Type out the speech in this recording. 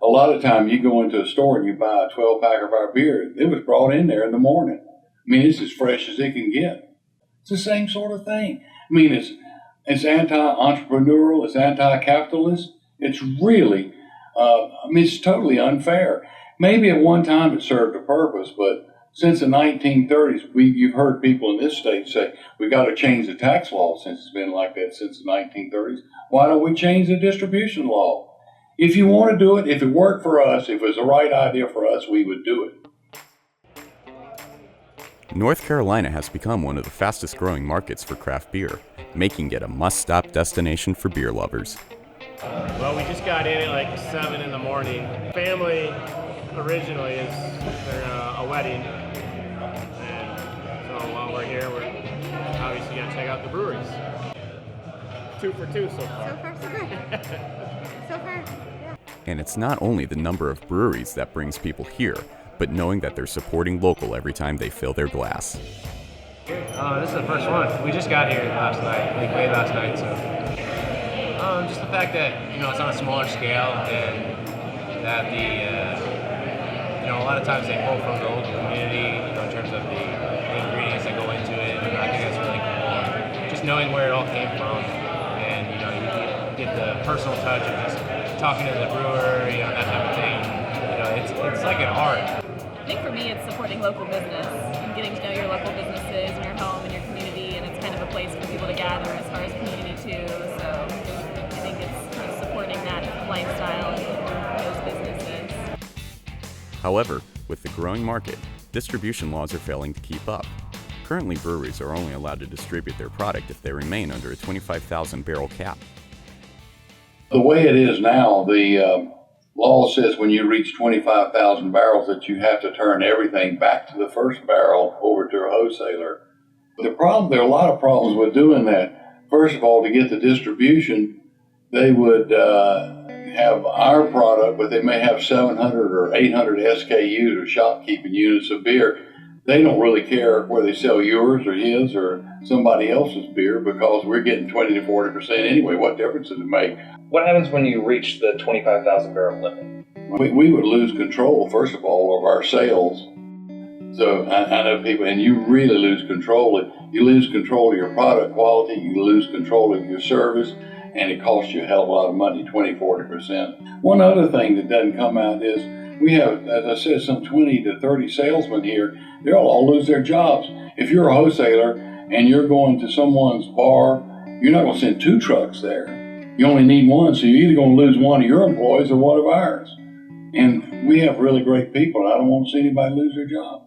a lot of time you go into a store and you buy a 12-pack of our beer. It was brought in there in the morning. I mean, it's as fresh as it can get. It's the same sort of thing. I mean, it's anti-entrepreneurial, it's anti-capitalist. It's really, it's totally unfair. Maybe at one time it served a purpose, but since the 1930s, you've heard people in this state say, we got to change the tax law since it's been like that since the 1930s. Why don't we change the distribution law? If you want to do it, if it worked for us, if it was the right idea for us, we would do it. North Carolina has become one of the fastest growing markets for craft beer, making it a must-stop destination for beer lovers. Well, we just got in at like 7 in the morning. Family originally is a wedding, and so while we're here, we're obviously going to check out the breweries. 2 for 2 so far. So far, so good. So far, yeah. And it's not only the number of breweries that brings people here, but knowing that they're supporting local every time they fill their glass. This is the first one. We just got here last night, like late last night, so just the fact that it's on a smaller scale and that a lot of times they pull from the local community, in terms of the ingredients that go into it. I think that's really cool. Just knowing where it all came from, and you get the personal touch of just talking to the brewer, that type of thing. It's like an art. I think for me it's supporting local business and getting to know your local businesses and your home and your community, and it's kind of a place for people to gather as far as community too. So I think it's kind of supporting that lifestyle and those businesses. However, with the growing market, distribution laws are failing to keep up. Currently, breweries are only allowed to distribute their product if they remain under a 25,000 barrel cap. The way it is now, the law says when you reach 25,000 barrels that you have to turn everything back to the first barrel over to a wholesaler. There are a lot of problems with doing that. First of all, to get the distribution, they would have our product, but they may have 700 or 800 SKUs or shopkeeping units of beer. They don't really care whether they sell yours or his or somebody else's beer because we're getting 20 to 40% anyway. What difference does it make? What happens when you reach the 25,000 barrel limit? We would lose control, first of all, of our sales. So I know people, and you really lose control. You lose control of your product quality, you lose control of your service, and it costs you a hell of a lot of money, 20, 40%. One other thing that doesn't come out is we have, as I said, some 20 to 30 salesmen here. They'll all lose their jobs. If you're a wholesaler and you're going to someone's bar, you're not going to send 2 trucks there. You only need 1, so you're either going to lose one of your employees or one of ours. And we have really great people, and I don't want to see anybody lose their job.